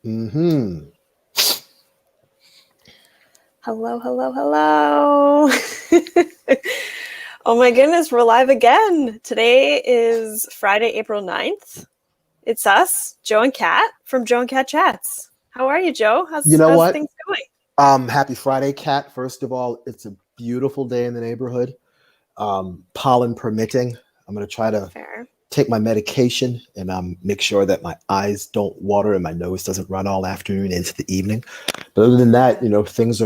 Mm-hmm. Hello, hello, hello. Oh my goodness, we're live again. Today is Friday, April 9th. It's us, Joe and Kat from Joe and Kat Chats. How are you, Joe? You How's know how's what? things going? Happy Friday, Kat. First of all, it's a beautiful day in the neighborhood. Pollen permitting. I'm going to try to Fair. take my medication and make sure that my eyes don't water and my nose doesn't run all afternoon into the evening. But other than that, things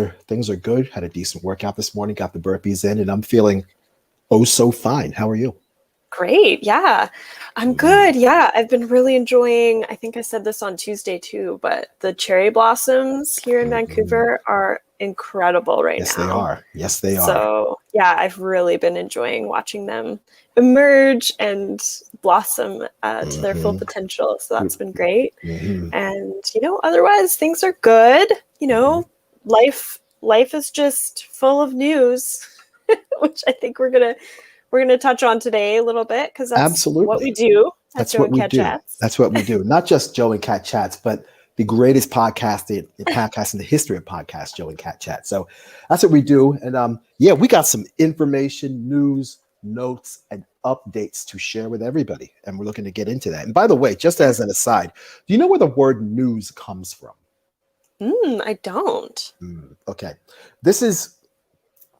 are good. Had a decent workout this morning, got the burpees in, and I'm feeling oh so fine. How are you? Great. Yeah. I'm Mhm. good. Yeah. I've been really enjoying, I think I said this on Tuesday too, but the cherry blossoms here in Mhm. Vancouver are incredible right Yes, they now. are. Yes, they are. So, yeah, I've really been enjoying watching them emerge and blossom to their full Hmm. potential. So that's been great. Hmm. And, otherwise things are good. You Hmm. know, life is just full of news, which I think we're gonna touch on today a little bit because that's what we Absolutely. do at That's Joe what and we Cat do. Chats. That's what we do. Not just Joe and Cat Chats, but the greatest podcast in the history of podcasts, Joe and Cat Chat. So that's what we do. And yeah, we got some information, news, notes, and updates to share with everybody. And we're looking to get into that. And by the way, just Yeah. as an aside, do you know where the word news comes from? I don't. Okay. This is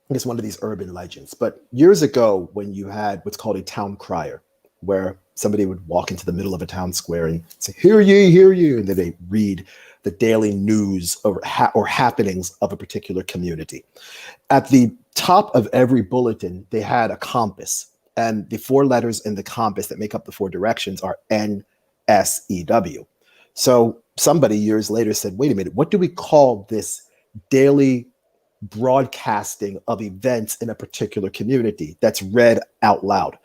I guess one of these urban legends. But years ago, when you had what's called a town crier, where somebody would walk into the middle of a town square and say, hear ye," and then they read the daily news or happenings of a particular community. At the top of every bulletin, they had a compass. And the four letters in the compass that make up the four directions are NSEW. So somebody years later said, wait a minute, what do we call this daily broadcasting of events in a particular community that's read out loud?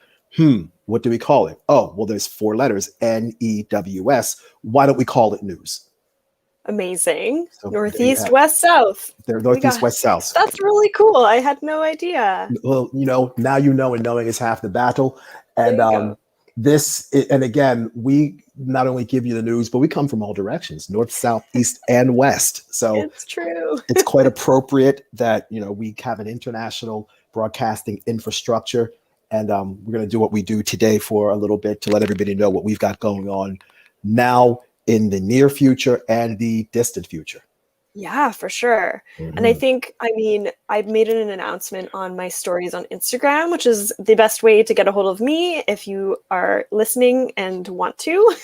What do we call it? Oh, well, there's four letters, NEWS. Why don't we call it news? Amazing. So there you Northeast, have it. west, south. There, We northeast, got west, south. That's really cool. I had no idea. Well, now you know, and knowing is half the battle. There And you go. and again, we not only give you the news, but we come from all directions, north, south, east, and west. So It's true. it's quite appropriate that we have an international broadcasting infrastructure, and we're going to do what we do today for a little bit to let everybody know what we've got going on now in the near future and the distant future. Yeah, for sure. And I Mhm. think, I mean, I made an announcement on my stories on Instagram, which is the best way to get a hold of me if you are listening and want to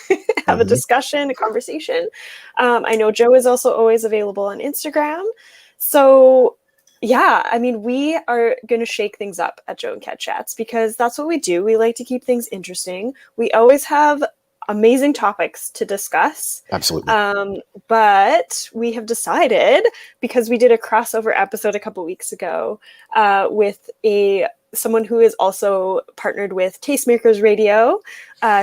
have a Mhm. discussion, a conversation. I know Joe is also always available on Instagram. So, yeah, I mean, we are going to shake things up at Joe and Cat Chats because that's what we do. We like to keep things interesting. We always have amazing topics to discuss. Absolutely. Um, but we have decided, because we did a crossover episode a couple weeks ago with someone who is also partnered with Tastemakers Radio,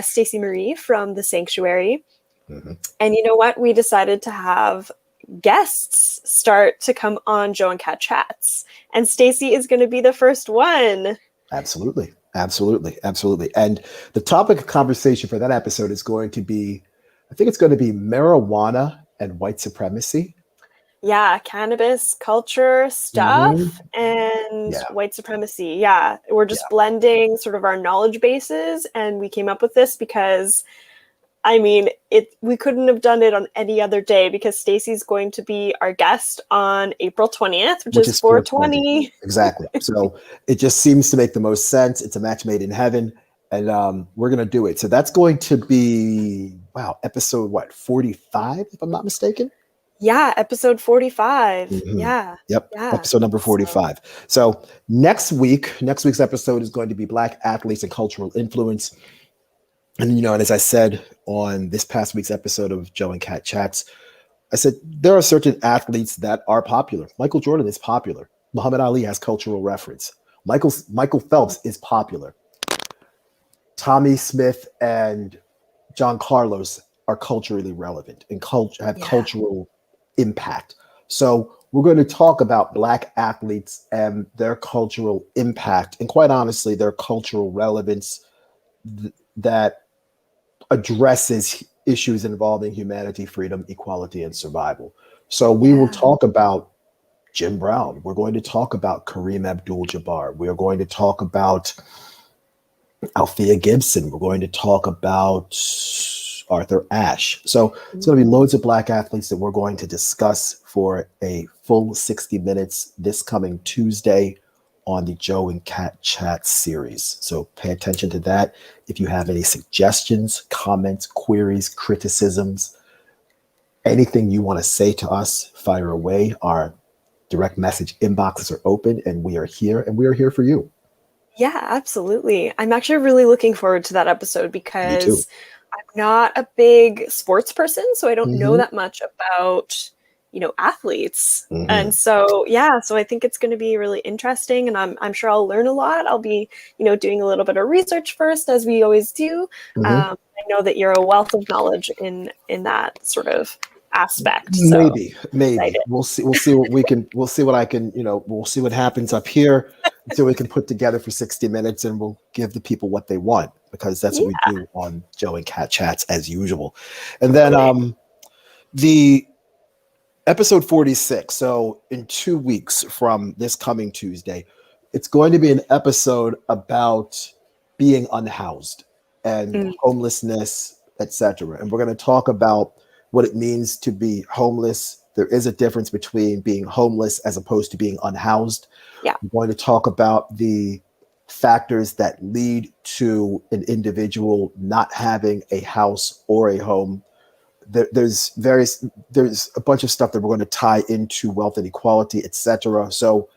Stacey Marie from The Sanctuary. Mhm. And you know what? We decided to have guests start to come on Joe and Cat Chats. And Stacey is going to be the first one. Absolutely. Absolutely. Absolutely. And the topic of conversation for that episode is going to be, I think it's going to be marijuana and white supremacy. Yeah, cannabis culture Hmm. stuff and Yeah. white supremacy. Yeah, we're Yeah. just blending sort of our knowledge bases, and we came up with this because I mean, we couldn't have done it on any other day because Stacey's going to be our guest on April 20th, which Which is is 420. 420. Exactly. So it just seems to make the most sense. It's a match made in heaven. And we're going to do it. So that's going to be, wow, episode what, 45, if I'm not mistaken? Yeah, episode 45. Hmm. Yeah. Yep. Yeah. Episode number So, 45. So next week's episode is going to be Black athletes and cultural influence. And as I said on this past week's episode of Joe and Cat Chats, I said there are certain athletes that are popular. Michael Jordan is popular. Muhammad Ali has cultural reference. Michael Phelps is popular. Tommy Smith and John Carlos are culturally relevant and have yeah. cultural impact. So we're going to talk about Black athletes and their cultural impact, and quite honestly, their cultural relevance that addresses issues involving humanity, freedom, equality, and survival. So we will Yeah. talk about Jim Brown. We're going to talk about Kareem Abdul-Jabbar. We are going to talk about Althea Gibson. We're going to talk about Arthur Ashe. So it's going to be loads of Black athletes that we're going to discuss for a full 60 minutes this coming Tuesday on the Joe and Cat Chat series. So pay attention to that. If you have any suggestions, comments, queries, criticisms, anything you want to say to us, fire away. Our direct message inboxes are open, and we are here, and we are here for you. Yeah, absolutely. I'm actually really looking forward to that episode Me too. because I'm not a big sports person, so I don't know Mm-hmm. that much about, athletes. Mm-hmm. And so, yeah, so I think it's going to be really interesting, and I'm sure I'll learn a lot. I'll be, doing a little bit of research first, as we always do. Mm-hmm. I know that you're a wealth of knowledge in that sort of aspect. So Maybe excited. we'll see. We'll see what we can. We'll see what I can. We'll see what happens up here, so we can put together for 60 minutes, and we'll give the people what they want, because that's what we do on Joe and Cat Chats as usual. And then the episode 46. So in 2 weeks from this coming Tuesday, it's going to be an episode about being unhoused and homelessness, etc. And we're going to talk about what it means to be homeless. There is a difference between being homeless as opposed to being unhoused. Yeah. We're going to talk about the factors that lead to an individual not having a house or a home. There's a bunch of stuff that we're going to tie into wealth inequality, etc. So,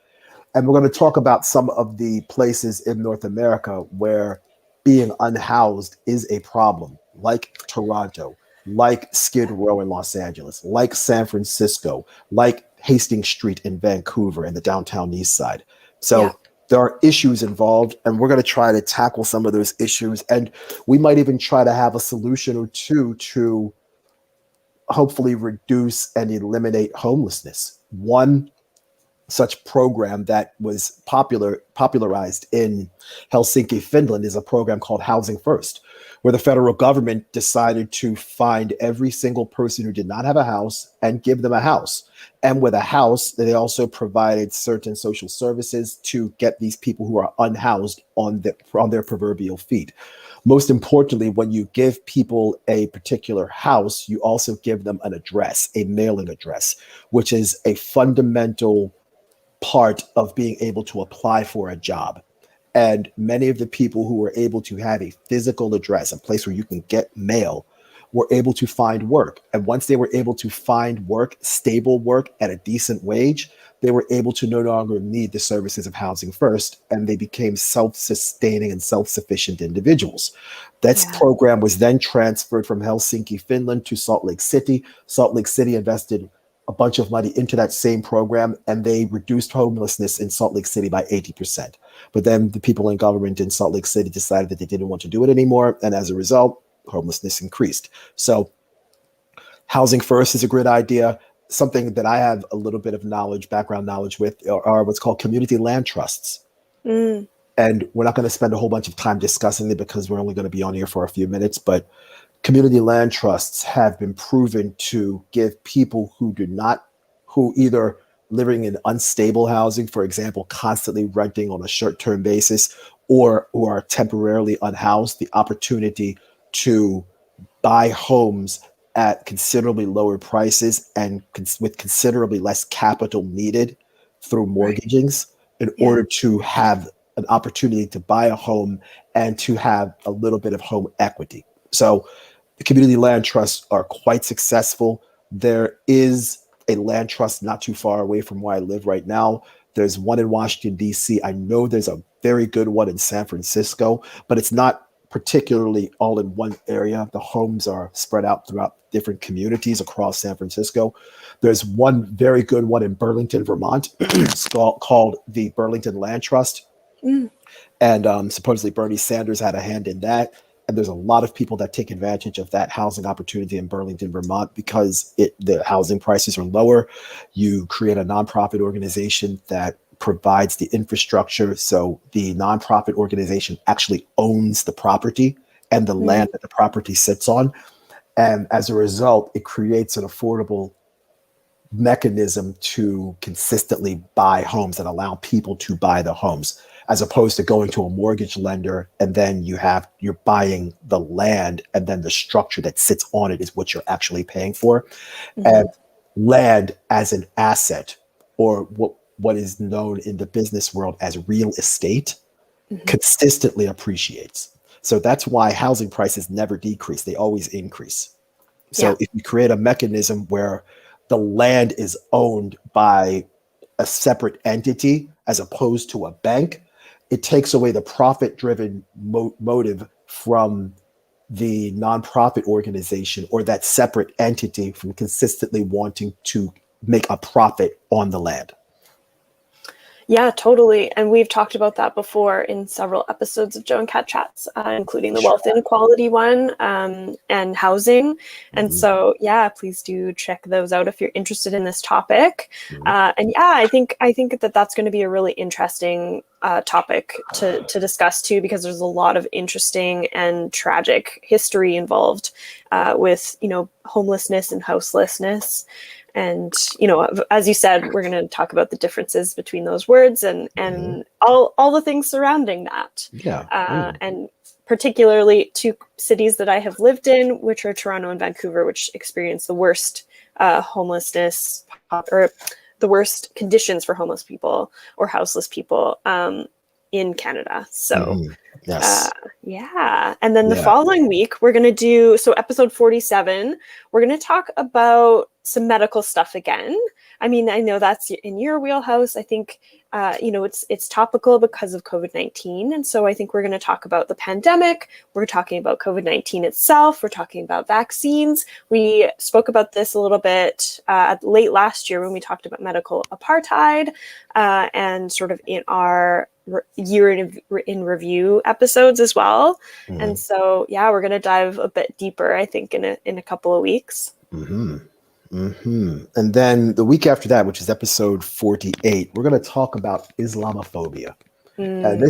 and we're going to talk about some of the places in North America where being unhoused is a problem, like Toronto, like Skid Row in Los Angeles, like San Francisco, like Hastings Street in Vancouver and the downtown east side. So there are issues involved, and we're going to try to tackle some of those issues. And we might even try to have a solution or two to hopefully reduce and eliminate homelessness. One such program that was popularized in Helsinki, Finland, is a program called Housing First, where the federal government decided to find every single person who did not have a house and give them a house. And with a house, they also provided certain social services to get these people who are unhoused on their proverbial feet. Most importantly, when you give people a particular house, you also give them an address, a mailing address, which is a fundamental part of being able to apply for a job. And many of the people who were able to have a physical address, a place where you can get mail, were able to find work. And once they were able to find work, stable work at a decent wage, they were able to no longer need the services of Housing First, and they became self-sustaining and self-sufficient individuals. That program was then transferred from Helsinki, Finland to Salt Lake City. Salt Lake City invested a bunch of money into that same program, and they reduced homelessness in Salt Lake City by 80%. But then the people in government in Salt Lake City decided that they didn't want to do it anymore, and as a result, homelessness increased. So Housing First is a great idea. Something that I have a little bit of background knowledge with, are what's called community land trusts. And we're not going to spend a whole bunch of time discussing it because we're only going to be on here for a few minutes, but community land trusts have been proven to give people who either living in unstable housing, for example, constantly renting on a short-term basis, or who are temporarily unhoused, the opportunity to buy homes at considerably lower prices and with considerably less capital needed through mortgagings in order to have an opportunity to buy a home and to have a little bit of home equity. So the community land trusts are quite successful. There is a land trust not too far away from where I live right now. There's one in Washington, D.C. I know there's a very good one in San Francisco, but it's not particularly all in one area. The homes are spread out throughout different communities across San Francisco. There's one very good one in Burlington, Vermont. It's called the Burlington Land Trust. And supposedly Bernie Sanders had a hand in that. And there's a lot of people that take advantage of that housing opportunity in Burlington, Vermont, because the housing prices are lower. You create a nonprofit organization that provides the infrastructure. So the nonprofit organization actually owns the property and the land that the property sits on. And as a result, it creates an affordable mechanism to consistently buy homes and allow people to buy the homes, as opposed to going to a mortgage lender and then you're buying the land and then the structure that sits on it is what you're actually paying for. And land as an asset, or what is known in the business world as real estate, consistently appreciates. So that's why housing prices never decrease, they always increase. So Yeah. if you create a mechanism where the land is owned by a separate entity as opposed to a bank, it takes away the profit driven motive from the nonprofit organization or that separate entity from consistently wanting to make a profit on the land. Yeah, totally. And we've talked about that before in several episodes of Joe and Kat Chats, including the wealth inequality one, and housing. And so, yeah, please do check those out if you're interested in this topic. And yeah, I think that that's going to be a really interesting topic to discuss too, because there's a lot of interesting and tragic history involved with, homelessness and houselessness. And, as you said, we're going to talk about the differences between those words and all the things surrounding that. Yeah. And particularly two cities that I have lived in, which are Toronto and Vancouver, which experience the worst homelessness or the worst conditions for homeless people or houseless people in Canada. So yes. yeah. And then the following week, we're going to do, so episode 47, we're going to talk about some medical stuff again. I mean, I know that's in your wheelhouse. I think, it's topical because of COVID-19. And so I think we're going to talk about the pandemic. We're talking about COVID-19 itself. We're talking about vaccines. We spoke about this a little bit late last year when we talked about medical apartheid and sort of in our year in review episodes as well. And so, yeah, we're going to dive a bit deeper, I think, in a couple of weeks. And then the week after that, which is episode 48, we're going to talk about Islamophobia. And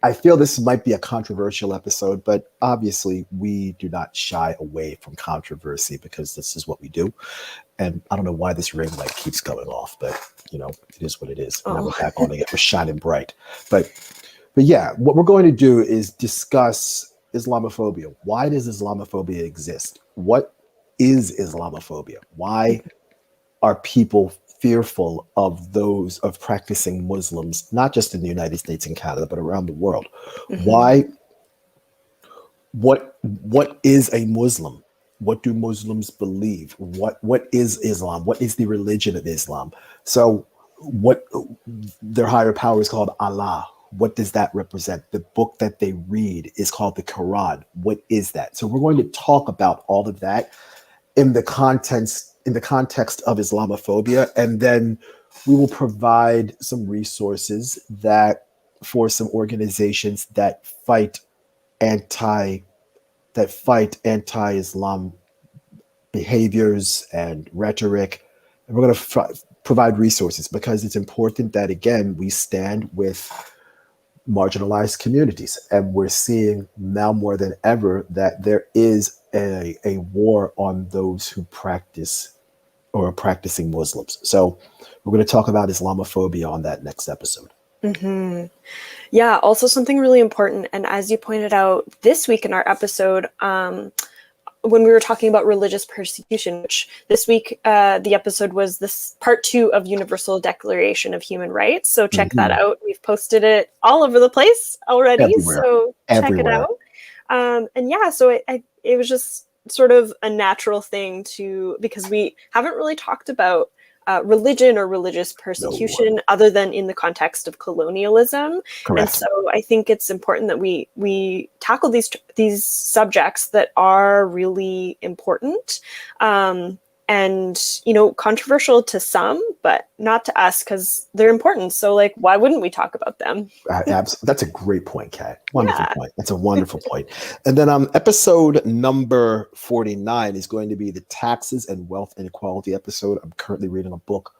I feel this might be a controversial episode, but obviously we do not shy away from controversy because this is what we do. And I don't know why this ring light keeps going off, but it is what it is. And we're back on again. We're shining bright. But yeah, what we're going to do is discuss Islamophobia. Why does Islamophobia exist? What is Islamophobia? Why are people fearful of practicing Muslims, not just in the United States and Canada, but around the world? Why? What is a Muslim? What do Muslims believe? What is Islam? What is the religion of Islam? So what their higher power is called Allah. What does that represent? The book that they read is called the Quran. What is that? So we're going to talk about all of that in the context of Islamophobia, and then we will provide some resources for some organizations that fight anti-Islam behaviors and rhetoric. And we're going to provide resources because it's important that, again, we stand with marginalized communities. And we're seeing now more than ever that there is a war on those who practice or are practicing Muslims. So we're going to talk about Islamophobia on that next episode. Yeah, also something really important. And as you pointed out this week in our episode, when we were talking about religious persecution, which this week, the episode was this part 2 of Universal Declaration of Human Rights. So check that out. We've posted it all over the place already. Everywhere. So check it Everywhere. out. And yeah, so it was just sort of a natural thing because we haven't really talked about religion or religious persecution other than in the context of colonialism. Correct. And so I think it's important that we tackle these subjects that are really important and controversial to some, but not to us because they're important. So why wouldn't we talk about them? That's a great point, Kat. Wonderful point. That's a wonderful point. And then episode number 49 is going to be the taxes and wealth inequality episode. I'm currently reading a book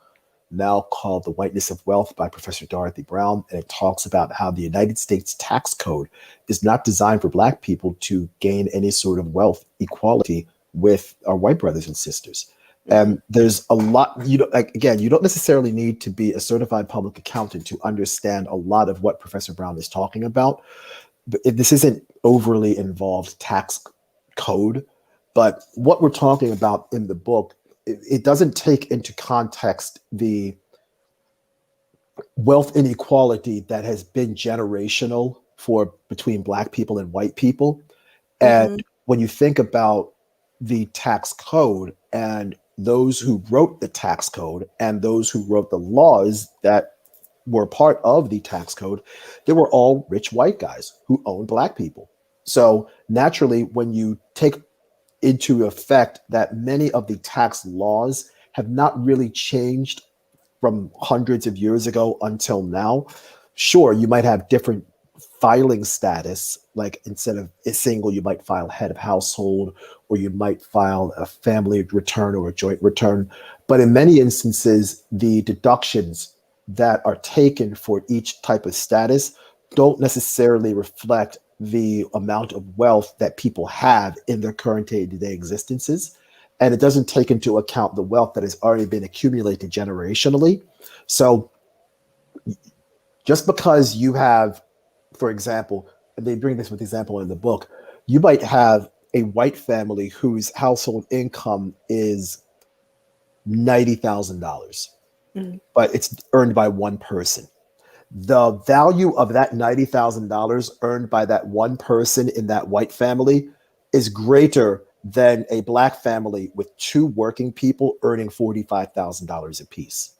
now called The Whiteness of Wealth by Professor Dorothy Brown. And it talks about how the United States tax code is not designed for Black people to gain any sort of wealth equality with our white brothers and sisters. And there's a lot, again, you don't necessarily need to be a certified public accountant to understand a lot of what Professor Brown is talking about. This isn't overly involved tax code, but what we're talking about in the book, it doesn't take into context the wealth inequality that has been generational for between Black people and white people. And when you think about the tax code and those who wrote the tax code and those who wrote the laws that were part of the tax code, they were all rich white guys who owned Black people. So naturally, when you take into effect that many of the tax laws have not really changed from hundreds of years ago until now, sure, you might have different filing status, like instead of a single, you might file head of household, or you might file a family return or a joint return. But in many instances, the deductions that are taken for each type of status don't necessarily reflect the amount of wealth that people have in their current day-to-day existences. And it doesn't take into account the wealth that has already been accumulated generationally. So just because you have, for example, and they bring this with example in the book, you might have a white family whose household income is $90,000, but it's earned by one person. The value of that $90,000 earned by that one person in that white family is greater than a Black family with two working people earning $45,000 apiece.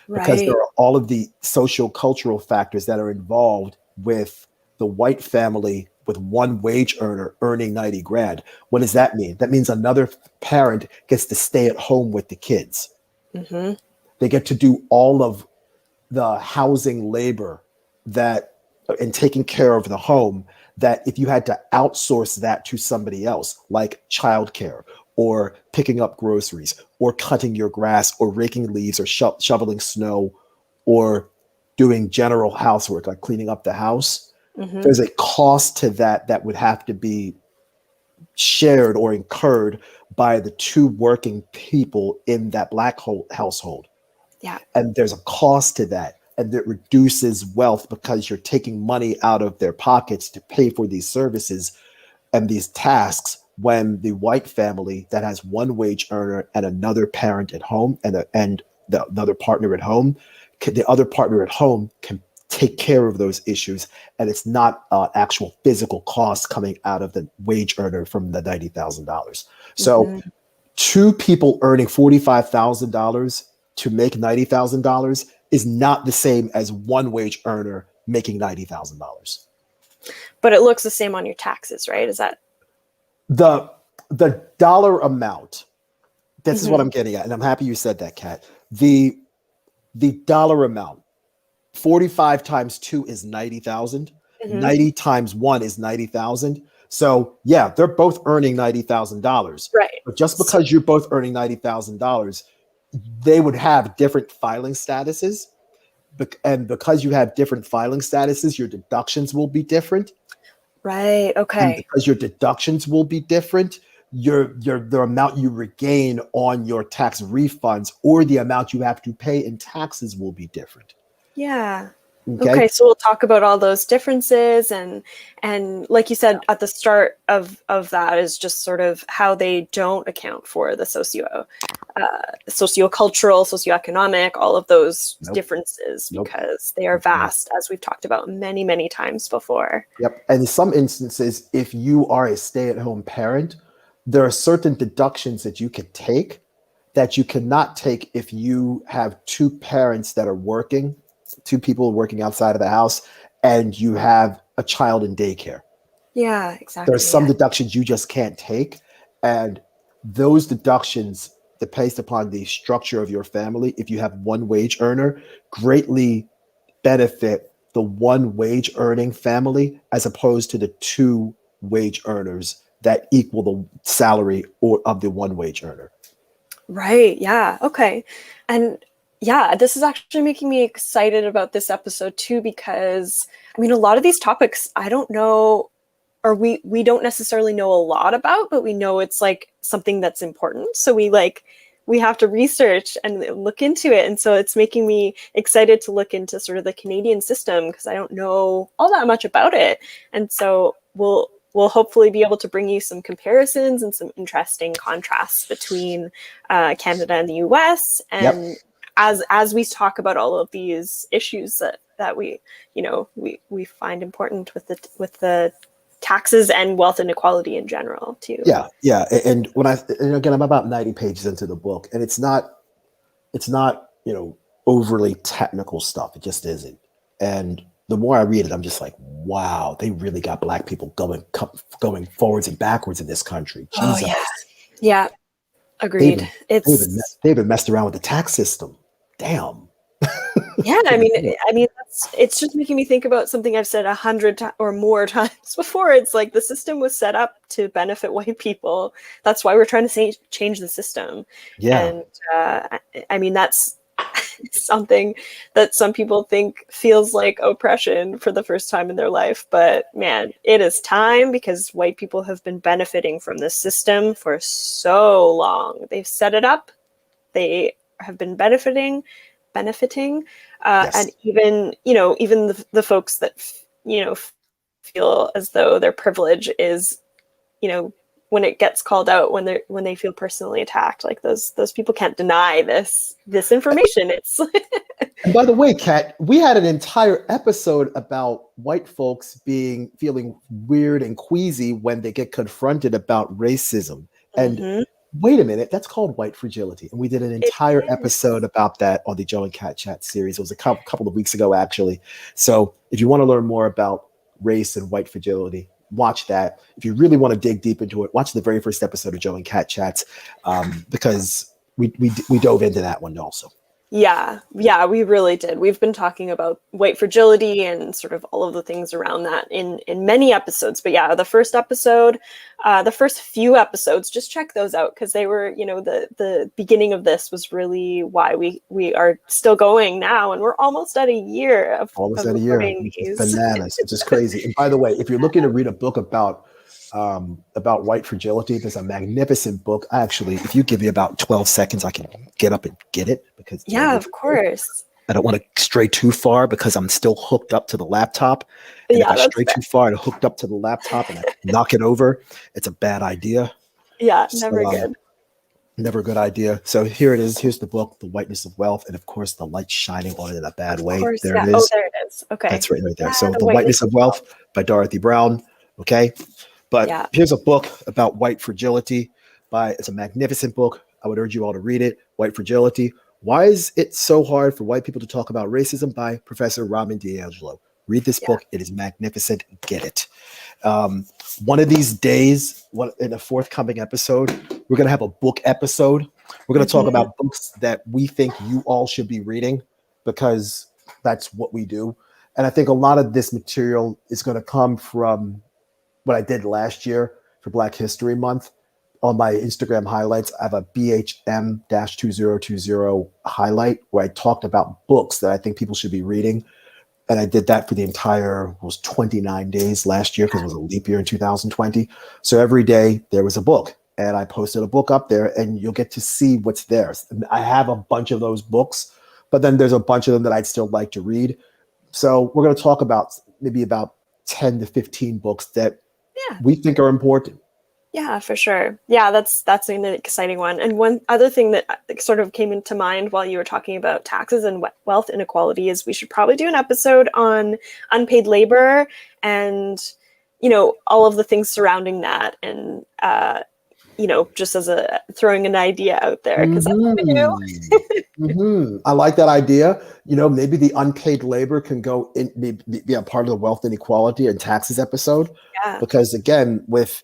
Because there are all of the social-cultural factors that are involved with the white family with one wage earner earning 90 grand. What does that mean? That means another parent gets to stay at home with the kids. They get to do all of the housing labor that and taking care of the home, that if you had to outsource that to somebody else, like childcare or picking up groceries or cutting your grass or raking leaves or shoveling snow or doing general housework like cleaning up the house, there's a cost to that that would have to be shared or incurred by the two working people in that Black household. Yeah. And there's a cost to that. And it reduces wealth because you're taking money out of their pockets to pay for these services and these tasks, when the white family that has one wage earner and another parent at home and the other partner at home, the other partner at home can take care of those issues. And it's not actual physical cost coming out of the wage earner from the $90,000. So two people earning $45,000 to make $90,000 is not the same as one wage earner making $90,000. But it looks the same on your taxes, right? Is that the dollar amount? This is what I'm getting at, and I'm happy you said that, Kat. The dollar amount, 45 times 2 is 90,000. 90 times 1 is 90,000. So yeah, they're both earning $90,000. right? But just because you're both earning $90,000, they would have different filing statuses. And because you have different filing statuses, your deductions will be different. Right. Okay. And because your deductions will be different, the amount you regain on your tax refunds or the amount you have to pay in taxes will be different. Yeah. Okay, so we'll talk about all those differences and like you said at the start of that is just sort of how they don't account for the sociocultural, socioeconomic, all of those differences because they are vast, as we've talked about many, many times before. Yep. And in some instances, if you are a stay-at-home parent, there are certain deductions that you can take that you cannot take if you have two parents that are working, two people working outside of the house, and you have a child in daycare. Yeah, exactly. There's some deductions you just can't take. And those deductions, based upon the structure of your family, if you have one wage earner, greatly benefit the one wage earning family as opposed to the two wage earners that equal the salary or of the one wage earner. Right. Yeah. Okay. And yeah, this is actually making me excited about this episode too, because I mean, a lot of these topics, I don't know or we don't necessarily know a lot about, but we know it's like something that's important. So we have to research and look into it. And so it's making me excited to look into sort of the Canadian system, because I don't know all that much about it. And so we'll hopefully be able to bring you some comparisons and some interesting contrasts between Canada and the US. And Yep. as we talk about all of these issues that we find important with the taxes and wealth inequality in general too. Yeah, yeah. And again, I'm about 90 pages into the book, and it's not overly technical stuff. It just isn't. And the more I read it, I'm just like, wow, they really got Black people going forwards and backwards in this country. Oh Jesus. yeah, agreed. They even messed around with the tax system. Damn. Yeah, I mean, it's just making me think about something I've said 100 or more times before. It's like the system was set up to benefit white people. That's why we're trying to change the system. Yeah. And I mean, that's something that some people think feels like oppression for the first time in their life. But man, it is time, because white people have been benefiting from this system for so long. They've set it up. They have been benefiting. Yes. And even the folks that feel as though their privilege is, when it gets called out, when they feel personally attacked, like those people can't deny this information. It's And by the way, Kat, we had an entire episode about white folks feeling weird and queasy when they get confronted about racism. And wait a minute, that's called white fragility. And we did an entire episode about that on the Joe and Kat Chat series. It was a couple of weeks ago, actually. So if you want to learn more about race and white fragility, watch that. If you really want to dig deep into it, watch the very first episode of Joe and Kat Chats, because we dove into that one also. Yeah, we really did. We've been talking about white fragility and sort of all of the things around that in many episodes. But yeah, the first few episodes, just check those out, because they were, the beginning of this was really why we are still going now, and we're almost at a year of recording these. Bananas. It's just crazy. And by the way, if you're looking to read a book about white fragility, there's a magnificent book. Actually, if you give me about 12 seconds, I can get up and get it, because of course. I don't want to stray too far, because I'm still hooked up to the laptop. And if I stray too far and hooked up to the laptop and I knock it over, it's a bad idea. Yeah, never good. Never a good idea. So here it is. Here's the book, The Whiteness of Wealth, and of course the light shining on it in a bad way. There it is. Oh, there it is. Okay. That's right there. Yeah, so The Whiteness of Wealth by Dorothy Brown. Okay. But here's a book about white fragility it's a magnificent book. I would urge you all to read it. White Fragility. Why is it so hard for white people to talk about racism? By Professor Robin DiAngelo. Read this book. It is magnificent. Get it. One of these days, in a forthcoming episode, we're going to have a book episode. We're going to talk about books that we think you all should be reading, because that's what we do. And I think a lot of this material is going to come from what I did last year for Black History Month. On my Instagram highlights, I have a BHM-2020 highlight where I talked about books that I think people should be reading. And I did that for the entire 29 days last year, because it was a leap year in 2020. So every day there was a book, and I posted a book up there, and you'll get to see what's there. I have a bunch of those books, but then there's a bunch of them that I'd still like to read. So we're going to talk about maybe about 10 to 15 books that we think are important. Yeah, for sure. Yeah, that's an exciting one. And one other thing that sort of came into mind while you were talking about taxes and wealth inequality is we should probably do an episode on unpaid labor and, all of the things surrounding that. And, just as throwing an idea out there, because that's what we do. I like that idea. Maybe the unpaid labor can go in, be a part of the wealth inequality and taxes episode. Yeah. Because again, with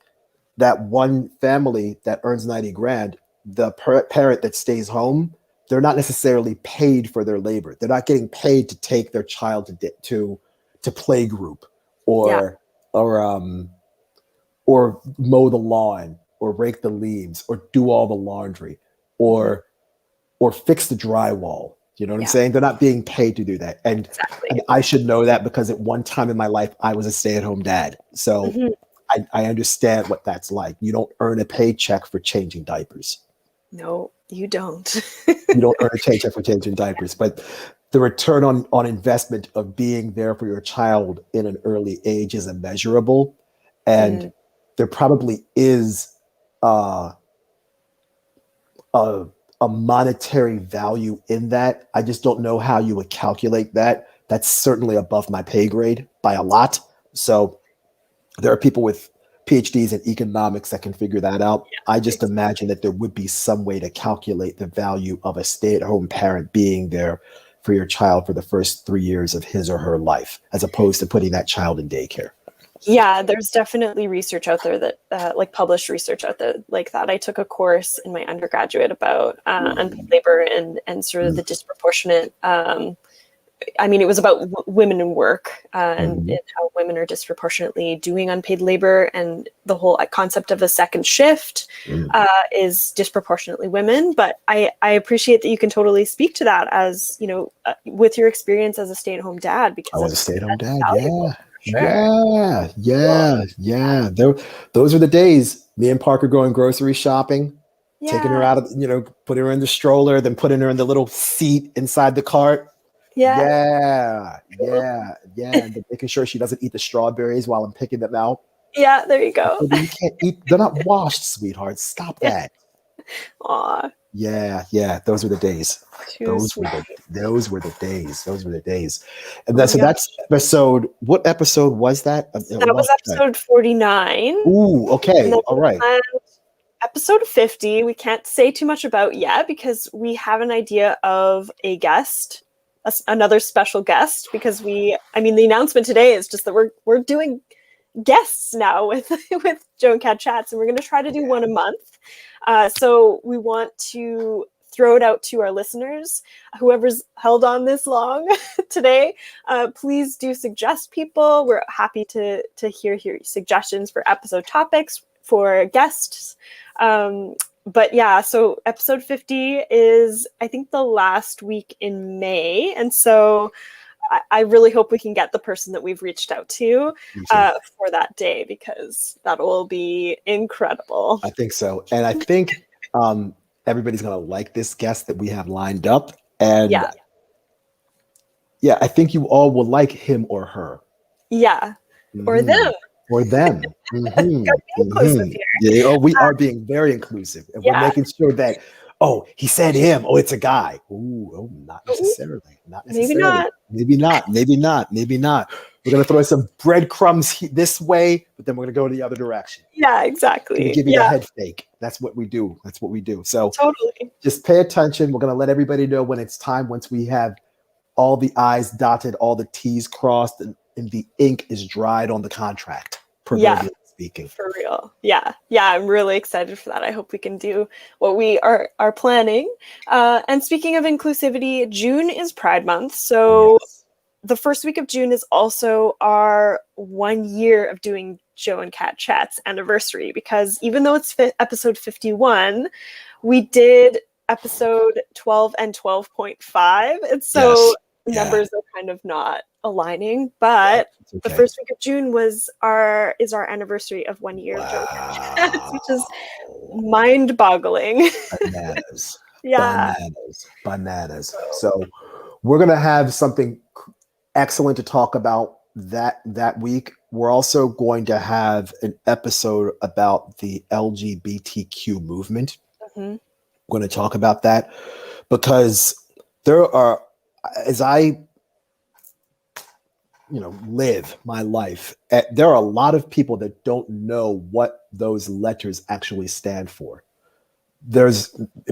that one family that earns 90 grand, the parent that stays home, they're not necessarily paid for their labor. They're not getting paid to take their child to play group or mow the lawn or rake the leaves or do all the laundry or fix the drywall. You know what I'm saying? They're not being paid to do that. And I should know that, because at one time in my life, I was a stay-at-home dad. So I understand what that's like. You don't earn a paycheck for changing diapers. No, you don't. You don't earn a paycheck for changing diapers, but the return on investment of being there for your child in an early age is immeasurable. And Mm, there probably is uh, a, a monetary value in that. I just don't know how you would calculate that. That's certainly above my pay grade by a lot. So there are people with PhDs in economics that can figure that out. I just imagine that there would be some way to calculate the value of a stay-at-home parent being there for your child for the first 3 years of his or her life, as opposed to putting that child in daycare. yeah, there's definitely research out there that, like published research out there like that. I took a course in my undergraduate about unpaid labor and sort of the disproportionate. I mean, it was about women in work and how women are disproportionately doing unpaid labor, and the whole concept of a second shift is disproportionately women. But I appreciate that you can totally speak to that as, you know, with your experience as a stay-at-home dad, because I was a stay-at-home dad. valuable, Yeah. for sure. Yeah. Those were the days. Me and Parker going grocery shopping, taking her Yeah, out of, putting her in the stroller, then putting her in the little seat inside the cart. yeah, And then making sure she doesn't eat the strawberries while I'm picking them out. yeah. There you go. Baby, you can't eat. They're not washed, sweetheart. Stop that. Aw, Yeah. Those were the days. too sweet. Those were the days. Those were the days. And Oh my so gosh. that's episode. What episode was that? I That was lost track. episode 49. Ooh, okay. And then All right. planned episode 50, we can't say too much about yet because we have an idea of a guest, another special guest, because the announcement today is just that we're doing guests now with with Joe and Kat Chats, and we're going to try to do one a month. So we want to throw it out to our listeners. Whoever's held on this long today, please do suggest people. We're happy to hear your suggestions for episode topics, for guests. But yeah, so episode 50 is, I think, the last week in May. And so I really hope we can get the person that we've reached out to for that day, because that will be incredible. I think so. And I think everybody's going to like this guest that we have lined up. And yeah, I think you all will like him or her. Yeah. Or them. Or them. Inclusive here. Yeah, we are being very inclusive. And we're making sure that, he said him. Oh, it's a guy. Not necessarily. Not necessarily. Maybe not. We're going to throw some breadcrumbs this way, but then we're going to go the other direction. Yeah, exactly. Give you a head fake. That's what we do. So totally. Just pay attention. We're going to let everybody know when it's time, once we have all the I's dotted, all the T's crossed, and the ink is dried on the contract, proverbially speaking. For real. Yeah, I'm really excited for that. I hope we can do what we are planning. And speaking of inclusivity, June is Pride Month. So the first week of June is also our 1 year of doing Joe and Kat Chats anniversary, because even though it's episode 51, we did episode 12 and 12.5. And so numbers are kind of not aligning, but the first week of June is our anniversary of 1 year of Joe and Kat Chats, which is mind-boggling. Bananas. Bananas. So we're going to have something excellent to talk about that week. We're also going to have an episode about the LGBTQ movement. We're going to talk about that because there are, as I live my life, there are a lot of people that don't know what those letters actually stand for.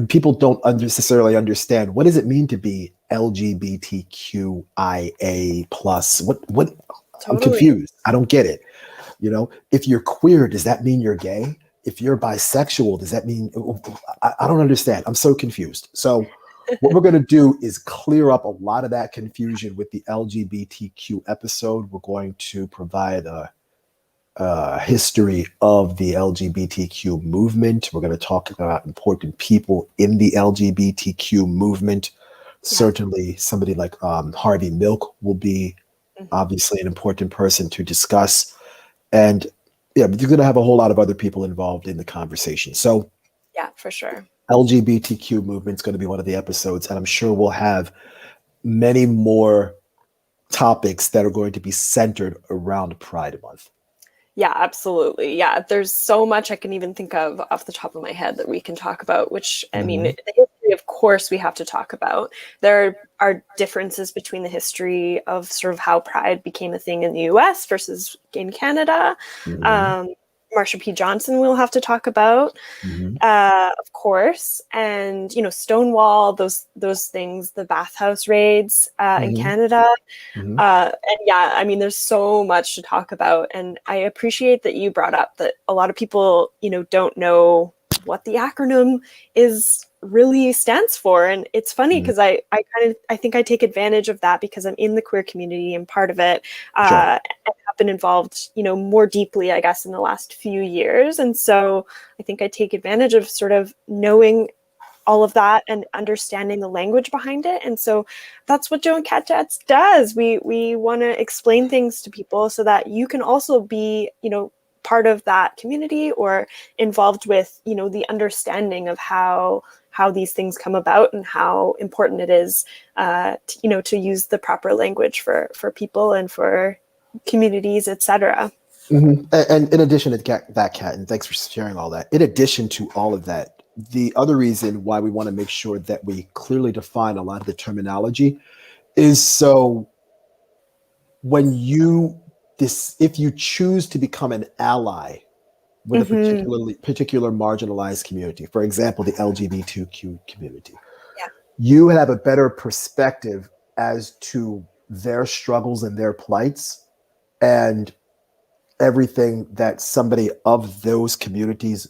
People don't necessarily understand, what does it mean to be LGBTQIA plus? What totally. I'm confused. I don't get it. If you're queer, does that mean you're gay? If you're bisexual, does that mean, I don't understand. I'm so confused. So what we're going to do is clear up a lot of that confusion with the LGBTQ episode. We're going to provide a history of the LGBTQ movement. We're going to talk about important people in the LGBTQ movement. Certainly somebody like Harvey Milk will be obviously an important person to discuss. And yeah, but you're going to have a whole lot of other people involved in the conversation. So Yeah, for sure. LGBTQ movement's going to be one of the episodes, and I'm sure we'll have many more topics that are going to be centered around Pride Month. Yeah, absolutely. Yeah, there's so much I can even think of off the top of my head that we can talk about, which, I mean, Mhm. the history, of course, we have to talk about. There are differences between the history of sort of how Pride became a thing in the US versus in Canada. Mhm. Um, Marsha P. Johnson we'll have to talk about. Mhm. Of course, and Stonewall, those things, the bathhouse raids in Mhm. Canada, Mhm. and yeah, I mean, there's so much to talk about, and I appreciate that you brought up that a lot of people, don't know what the acronym is really stands for, and it's funny Mhm. because I think I take advantage of that because I'm in the queer community and part of it, Sure. and have been involved, more deeply, I guess, in the last few years, and so I think I take advantage of sort of knowing all of that and understanding the language behind it. And so that's what Joe and Cat Chats does. We want to explain things to people so that you can also be, part of that community or involved with, the understanding of how these things come about and how important it is, to use the proper language for people and for communities, etc. Mhm. And in addition to that, Cat, and thanks for sharing all that. In addition to all of that, the other reason why we want to make sure that we clearly define a lot of the terminology is so when you this if you choose to become an ally with a Mm-hmm. particular marginalized community, for example, the LGBTQ community, Yeah. you have a better perspective as to their struggles and their plights and everything that somebody of those communities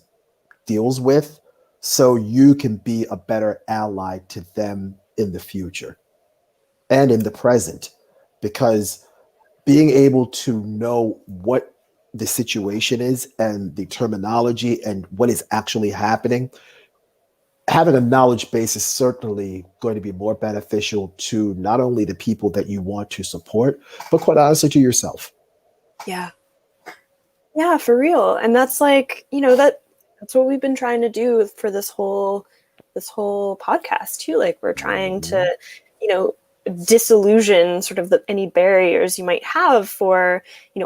deals with, so you can be a better ally to them in the future and in the present, because being able to know what the situation is and the terminology and what is actually happening, having a knowledge base is certainly going to be more beneficial to not only the people that you want to support, but quite honestly to yourself. Yeah. Yeah, for real. And that's like, that's what we've been trying to do for this whole podcast too. Like we're trying Mhm. to, you know, disillusion sort of any barriers you might have for,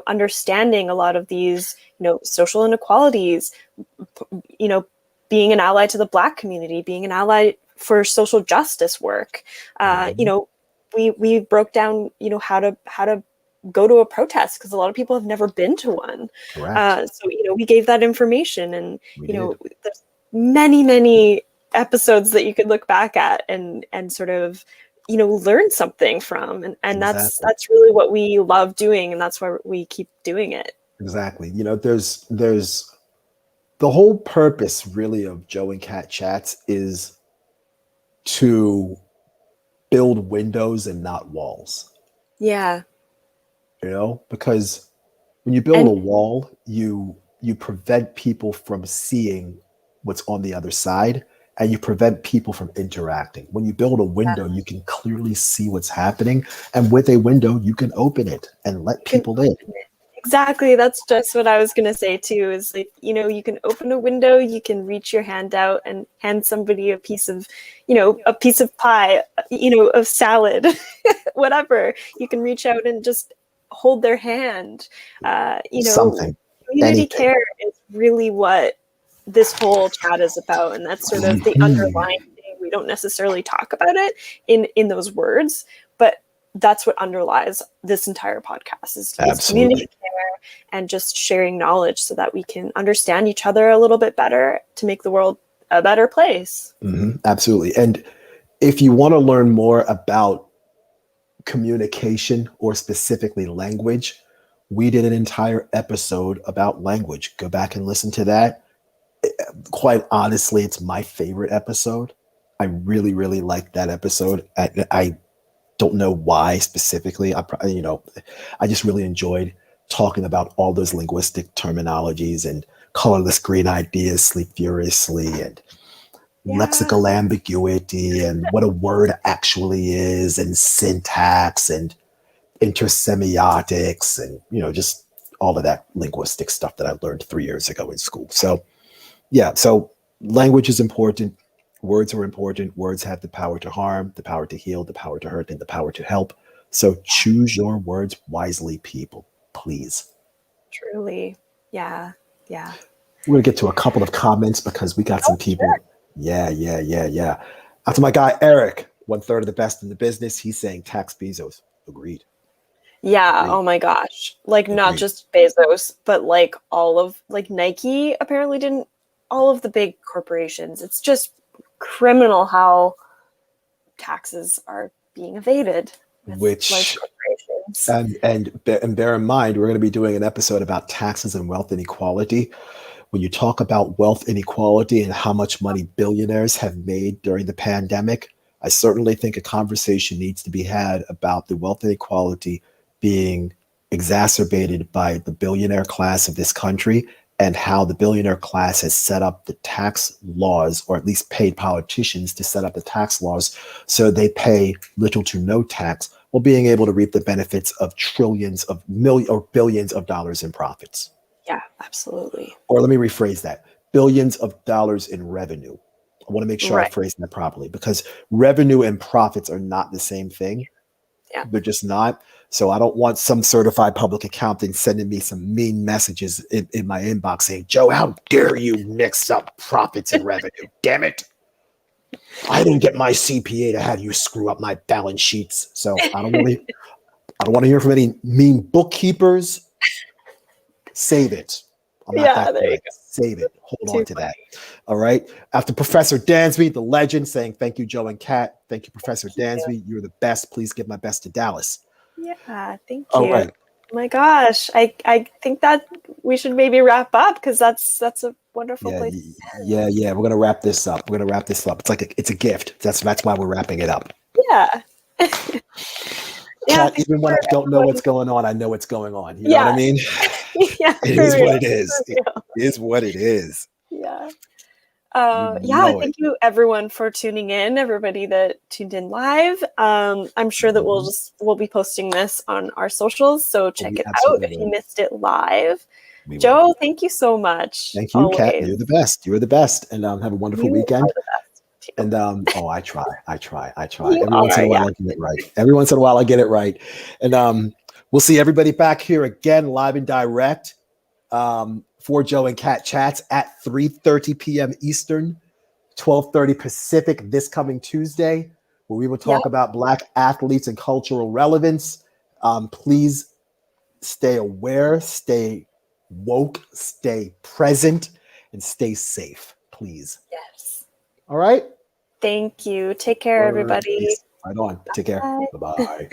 understanding a lot of these, social inequalities, you know, being an ally to the Black community, being an ally for social justice work. Mhm. We broke down, how to go to a protest because a lot of people have never been to one. Correct. So we gave that information, and We did. there's many episodes that you could look back at and sort of learn something from, and that's Exactly. that's really what we love doing, and that's why we keep doing it. Exactly. There's the whole purpose really of Joe and Cat Chats is to build windows and not walls. Yeah. Because when you build And a wall, you prevent people from seeing what's on the other side, and you prevent people from interacting. When you build a window, you can clearly see what's happening, and with a window, you can open it and let you can people in. Exactly. That's just what I was going to say too, is like, you can open a window, you can reach your hand out and hand somebody a piece of pie, of salad, whatever. You can reach out and just hold their hand. Something, Community anything. care is really what this whole chat is about. And that's sort of the Mhm. underlying thing. We don't necessarily talk about it in those words, but that's what underlies this entire podcast is community Absolutely. care and just sharing knowledge so that we can understand each other a little bit better to make the world a better place. Absolutely. And if you want to learn more about communication or specifically language, we did an entire episode about language. Go back and listen to that. Quite honestly, it's my favorite episode. I really, really like that episode. I don't know why specifically. I just really enjoyed talking about all those linguistic terminologies and colorless green ideas, sleep furiously, and Yeah. lexical ambiguity, and what a word actually is, and syntax, and intersemiotics, and just all of that linguistic stuff that I learned 3 years ago in school. So yeah, so language is important. Words are important. Words have the power to harm, the power to heal, the power to hurt, and the power to help. So choose your words wisely, people, please. Truly. Yeah. Yeah. We're going to get to a couple of comments because we got some people. Yeah. Out to my guy, Eric, 1/3 of the best in the business. He's saying tax Bezos. Agreed. Yeah. Agreed. Oh my gosh. Like not Agreed. just Bezos, but like all of like Nike apparently didn't, all of the big corporations. It's just criminal how taxes are being evaded with large Which corporations. and bear in mind, we're going to be doing an episode about taxes and wealth inequality. When you talk about wealth inequality and how much money billionaires have made during the pandemic, I certainly think a conversation needs to be had about the wealth inequality being exacerbated by the billionaire class of this country and how the billionaire class has set up the tax laws, or at least paid politicians to set up the tax laws so they pay little to no tax while being able to reap the benefits of trillions of millions or billions of dollars in profits. Yeah, absolutely. Or let me rephrase that, billions of dollars in revenue. I want to make sure I Right. phrase that properly because revenue and profits are not the same thing. Yeah. They're just not. So I don't want some certified public accountant sending me some mean messages in my inbox saying, Joe, how dare you mix up profits and revenue? Damn it. I didn't get my CPA to have you screw up my balance sheets. So I don't want to hear from any mean bookkeepers. Save it. I'm not that there you good. go. Save it. Hold Too on to that. All right. After Professor Dansby, the legend, saying thank you, Joe and Kat. Thank you, Professor Dansby. You're the best. Please give my best to Dallas. Yeah, thank you. All right. Oh my gosh, I think that we should maybe wrap up because that's a wonderful place. Yeah. We're gonna wrap this up. It's like it's a gift. That's why we're wrapping it up. Yeah. Kat, even when I don't know what's going on, I know what's going on. You know what I mean? Yeah, It is what it is. It is what it is. Yeah. know Thank you everyone for tuning in, everybody that tuned in live. I'm sure that we'll be posting this on our socials, so check it out if you missed it live. Joe, thank you so much. Thank you, Kat. You're the best. You're the best. And have a wonderful weekend. And I try. Every once in a while I get it right. Every once in a while I get it right. And we'll see everybody back here again, live and direct. For Joe and Kat Chats at 3:30 p.m. Eastern, 12:30 Pacific this coming Tuesday, where we will talk about Black athletes and cultural relevance. Please stay aware, stay woke, stay present, and stay safe, please. Yes. All right? Thank you. Take care, everybody. Right on. Take care. Bye-bye.